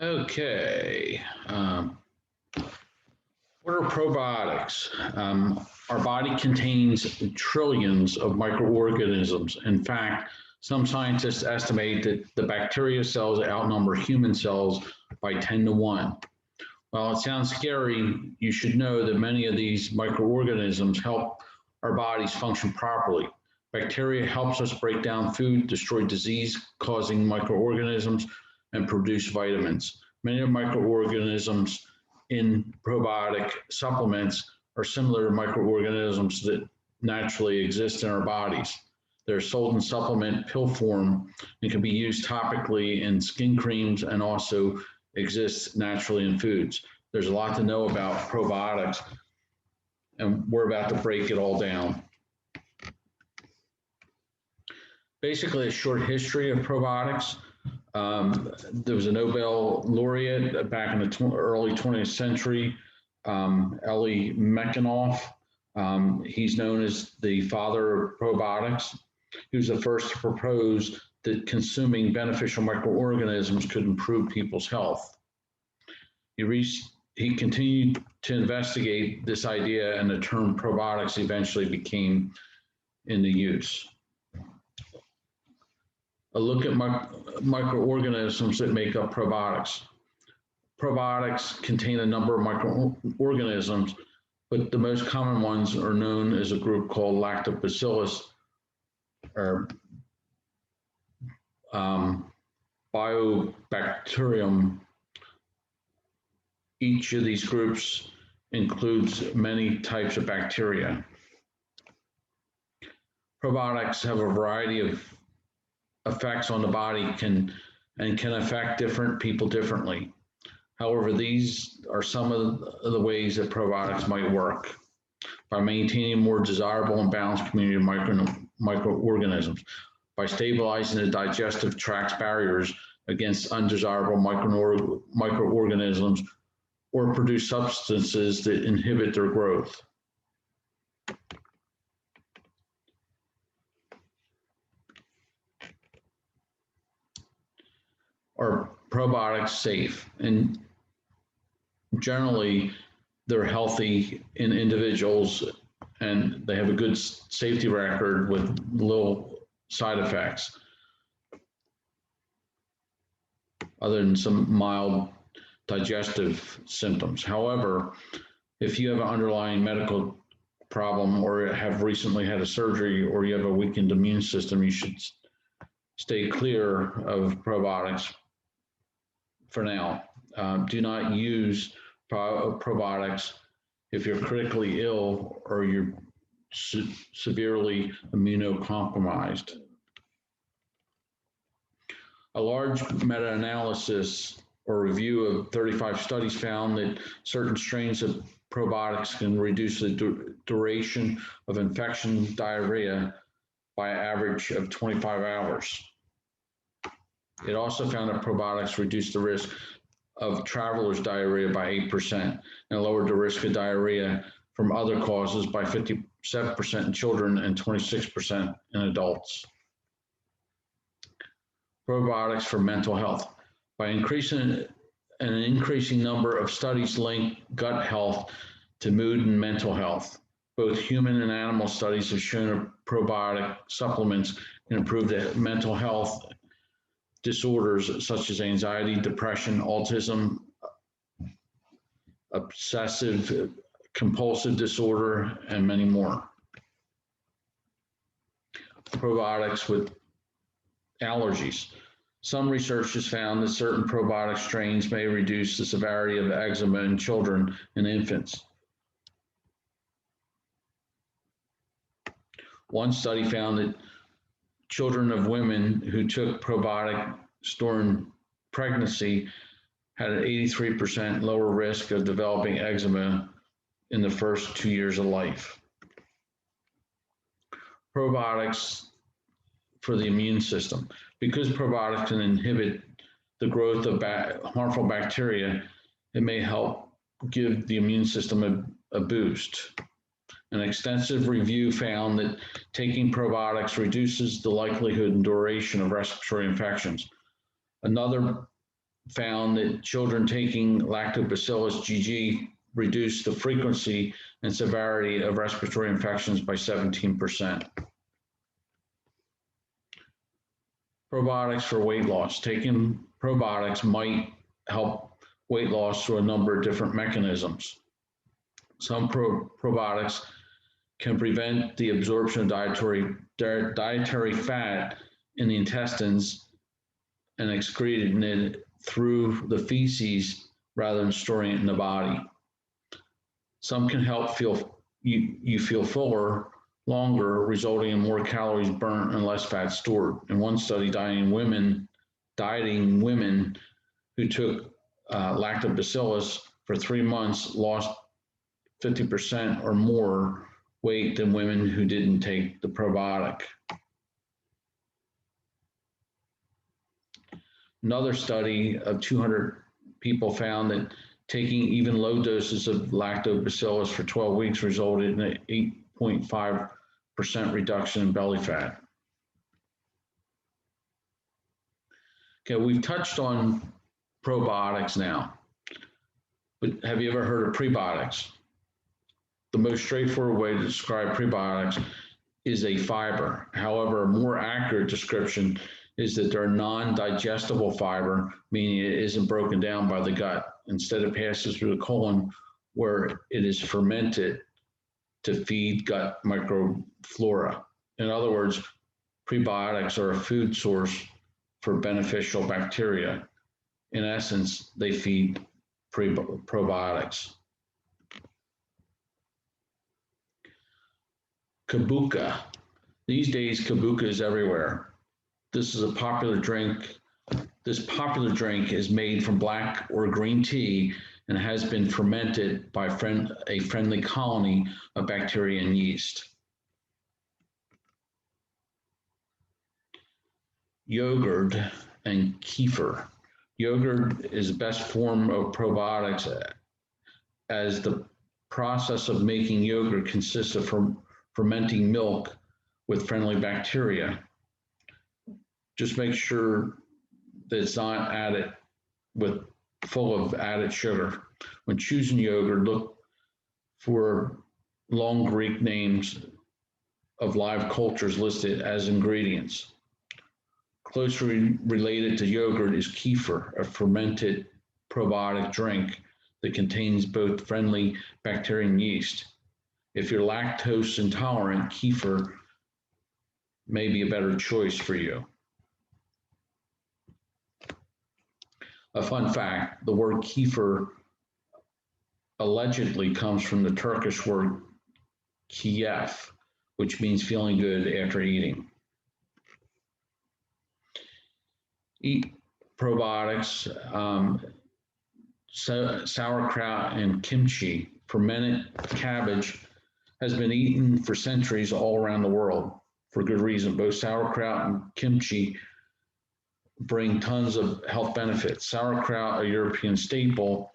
Okay. What are probiotics? Our body contains trillions of microorganisms. In fact, some scientists estimate that the bacteria cells outnumber human cells by 10 to 1. While it sounds scary, you should know that many of these microorganisms help our bodies function properly. Bacteria helps us break down food, destroy disease-causing microorganisms, and produce vitamins. Many of the microorganisms in probiotic supplements are similar to microorganisms that naturally exist in our bodies. They're sold in supplement pill form and can be used topically in skin creams and also exists naturally in foods. There's a lot to know about probiotics, and we're about to break it all down. Basically, a short history of probiotics. There was a Nobel laureate back in the early 20th century, Elie Mechanoff. He's known as the father of probiotics. He was the first to propose that consuming beneficial microorganisms could improve people's health. He continued to investigate this idea, and the term probiotics eventually became into use. A look at microorganisms that make up probiotics. Probiotics contain a number of microorganisms, but the most common ones are known as a group called lactobacillus or biobacterium. Each of these groups includes many types of bacteria. Probiotics have a variety of effects on the body and can affect different people differently. However, these are some of the ways that probiotics might work: by maintaining a more desirable and balanced community of microorganisms, by stabilizing the digestive tract barriers against undesirable microorganisms, or produce substances that inhibit their growth. Are probiotics safe? And generally, they're healthy in individuals and they have a good safety record with little side effects, other than some mild digestive symptoms. However, if you have an underlying medical problem or have recently had a surgery or you have a weakened immune system, you should stay clear of probiotics for now. Do not use probiotics if you're critically ill or you're severely immunocompromised. A large meta-analysis or review of 35 studies found that certain strains of probiotics can reduce the duration of infection diarrhea by an average of 25 hours. It also found that probiotics reduced the risk of traveler's diarrhea by 8% and lowered the risk of diarrhea from other causes by 57% in children and 26% in adults. Probiotics for mental health. By increasing an increasing number of studies link gut health to mood and mental health. Both human and animal studies have shown that probiotic supplements can improve the mental health disorders such as anxiety, depression, autism, obsessive compulsive disorder, and many more. Probiotics with allergies. Some research has found that certain probiotic strains may reduce the severity of eczema in children and infants. One study found that children of women who took probiotics during pregnancy had an 83% lower risk of developing eczema in the first 2 years of life. Probiotics for the immune system. Because probiotics can inhibit the growth of harmful bacteria, it may help give the immune system a boost. An extensive review found that taking probiotics reduces the likelihood and duration of respiratory infections. Another found that children taking Lactobacillus GG reduced the frequency and severity of respiratory infections by 17%. Probiotics for weight loss. Taking probiotics might help weight loss through a number of different mechanisms. Some probiotics can prevent the absorption of dietary fat in the intestines and excreting it through the feces rather than storing it in the body. Some can help you feel fuller longer, resulting in more calories burnt and less fat stored. In one study, dieting women who took lactobacillus for 3 months lost 50% or more weight than women who didn't take the probiotic. Another study of 200 people found that taking even low doses of lactobacillus for 12 weeks resulted in an 8.5% reduction in belly fat. Okay, we've touched on probiotics now, but have you ever heard of prebiotics? The most straightforward way to describe prebiotics is a fiber. However, a more accurate description is that they're non-digestible fiber, meaning it isn't broken down by the gut. Instead, it passes through the colon where it is fermented to feed gut microflora. In other words, prebiotics are a food source for beneficial bacteria. In essence, they feed probiotics. Kombucha. These days, kombucha is everywhere. This is a popular drink. This popular drink is made from black or green tea and has been fermented by a friendly colony of bacteria and yeast. Yogurt and kefir. Yogurt is the best form of probiotics as the process of making yogurt consists of fermenting milk with friendly bacteria. Just make sure that it's not full of added sugar. When choosing yogurt, look for long Greek names of live cultures listed as ingredients. Closely related to yogurt is kefir, a fermented probiotic drink that contains both friendly bacteria and yeast. If you're lactose intolerant, kefir may be a better choice for you. A fun fact, the word kefir allegedly comes from the Turkish word keyef, which means feeling good after eating. Eat probiotics, sauerkraut and kimchi. Fermented cabbage has been eaten for centuries all around the world for good reason. Both sauerkraut and kimchi bring tons of health benefits. Sauerkraut, a European staple,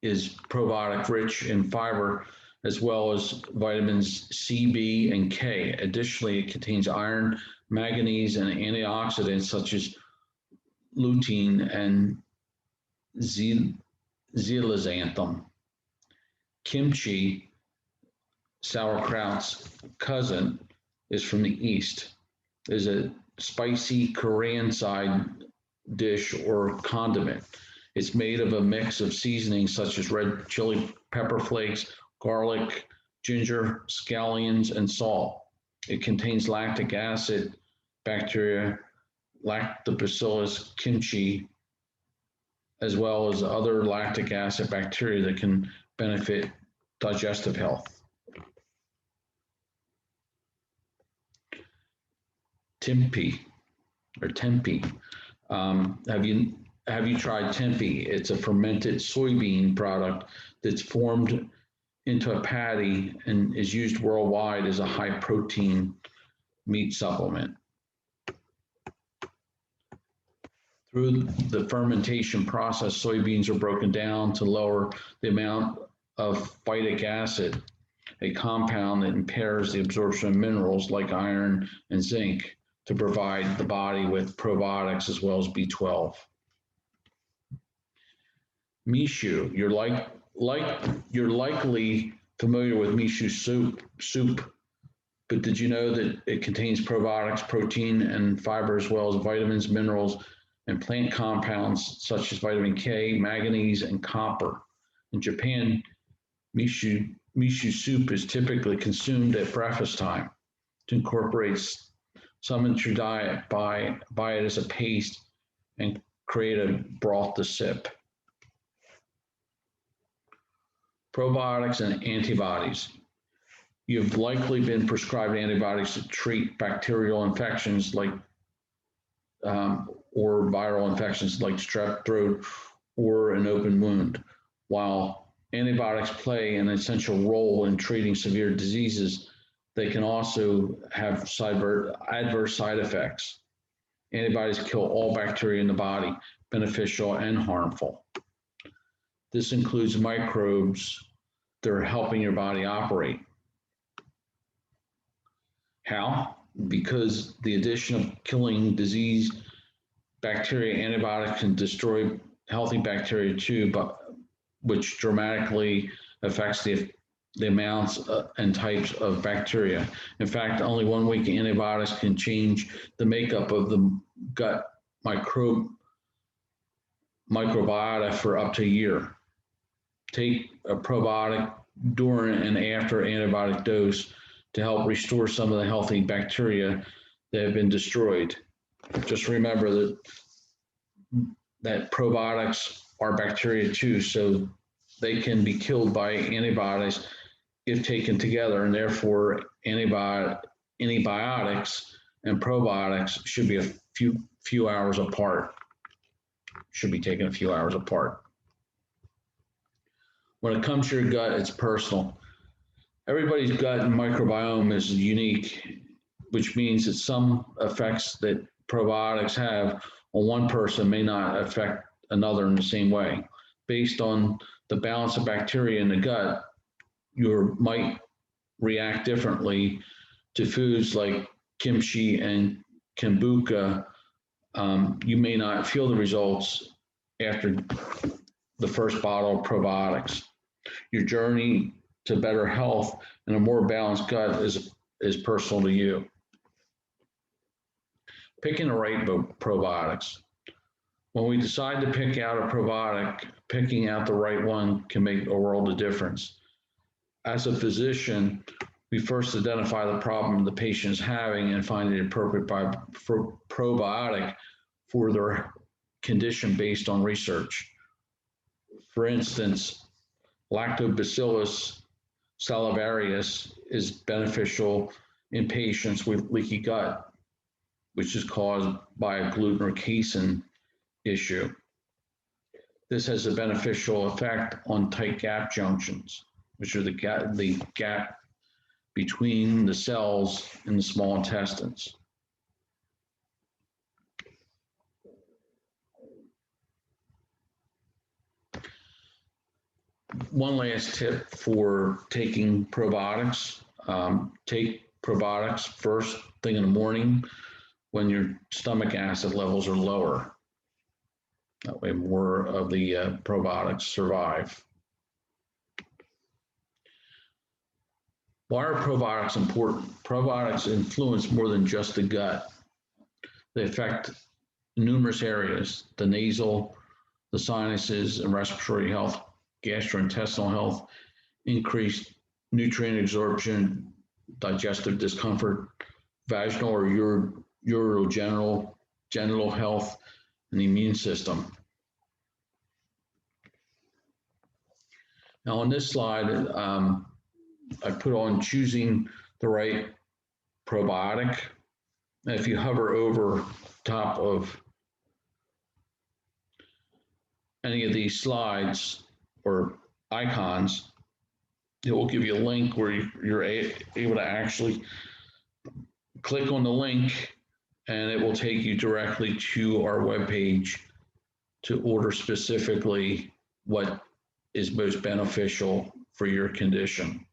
is probiotic rich in fiber as well as vitamins C, B, and K. Additionally, it contains iron, manganese, and antioxidants such as lutein and zeaxanthin. Kimchi, sauerkraut's cousin, is from the East. Is a spicy Korean side dish or condiment. It's made of a mix of seasonings such as red chili pepper flakes, garlic, ginger, scallions, and salt. It contains lactic acid bacteria, Lactobacillus kimchi, as well as other lactic acid bacteria that can benefit digestive health. Tempeh. Have you tried tempeh? It's a fermented soybean product that's formed into a patty and is used worldwide as a high protein meat supplement. Through the fermentation process, soybeans are broken down to lower the amount of phytic acid, a compound that impairs the absorption of minerals like iron and zinc. to provide the body with probiotics as well as B12. Mishu, you're likely familiar with mishu soup, but did you know that it contains probiotics, protein, and fiber, as well as vitamins, minerals, and plant compounds such as vitamin K, manganese, and copper? In Japan, mishu soup is typically consumed at breakfast time. To incorporate some into your diet, buy it as a paste and create a broth to sip. Probiotics and antibodies. You've likely been prescribed antibiotics to treat bacterial infections like or viral infections like strep throat or an open wound. While antibiotics play an essential role in treating severe diseases, they can also have adverse side effects. Antibodies kill all bacteria in the body, beneficial and harmful. This includes microbes that are helping your body operate. How? Because the addition of killing disease bacteria, antibiotics can destroy healthy bacteria too, but which dramatically affects the amounts and types of bacteria. In fact, only 1 week antibiotics can change the makeup of the gut microbiota for up to a year. Take a probiotic during and after antibiotic dose to help restore some of the healthy bacteria that have been destroyed. Just remember that probiotics are bacteria too, so they can be killed by antibiotics if taken together, and therefore antibiotics and probiotics should be a few hours apart. Should be taken a few hours apart. When it comes to your gut, it's personal. Everybody's gut microbiome is unique, which means that some effects that probiotics have on one person may not affect another in the same way. Based on the balance of bacteria in the gut, you might react differently to foods like kimchi and kombucha. You may not feel the results after the first bottle of probiotics. Your journey to better health and a more balanced gut is personal to you. Picking the right probiotics. When we decide to pick out a probiotic, picking out the right one can make a world of difference. As a physician, we first identify the problem the patient is having and find the appropriate probiotic for their condition based on research. For instance, Lactobacillus salivarius is beneficial in patients with leaky gut, which is caused by a gluten or casein issue. This has a beneficial effect on tight gap junctions, which are the gap between the cells in the small intestines. One last tip for taking probiotics. Take probiotics first thing in the morning when your stomach acid levels are lower. That way more of the probiotics survive. Why are probiotics important? Probiotics influence more than just the gut. They affect numerous areas: the nasal, the sinuses, and respiratory health, gastrointestinal health, increased nutrient absorption, digestive discomfort, vaginal or genital health, and the immune system. Now on this slide, I put on choosing the right probiotic. And if you hover over top of any of these slides or icons, it will give you a link where you're able to actually click on the link, and it will take you directly to our webpage to order specifically what is most beneficial for your condition.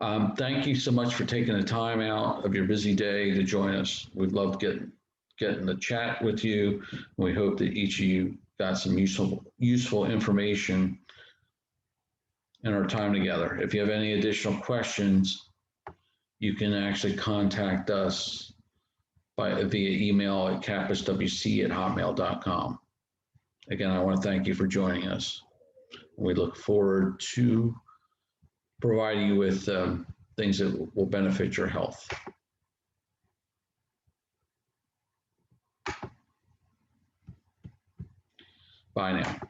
Thank you so much for taking the time out of your busy day to join us. We'd love to get in the chat with you. We hope that each of you got some useful information in our time together. If you have any additional questions, you can actually contact us via email at kappeswc@hotmail.com. Again, I want to thank you for joining us. We look forward to providing you with things that will benefit your health. Bye now.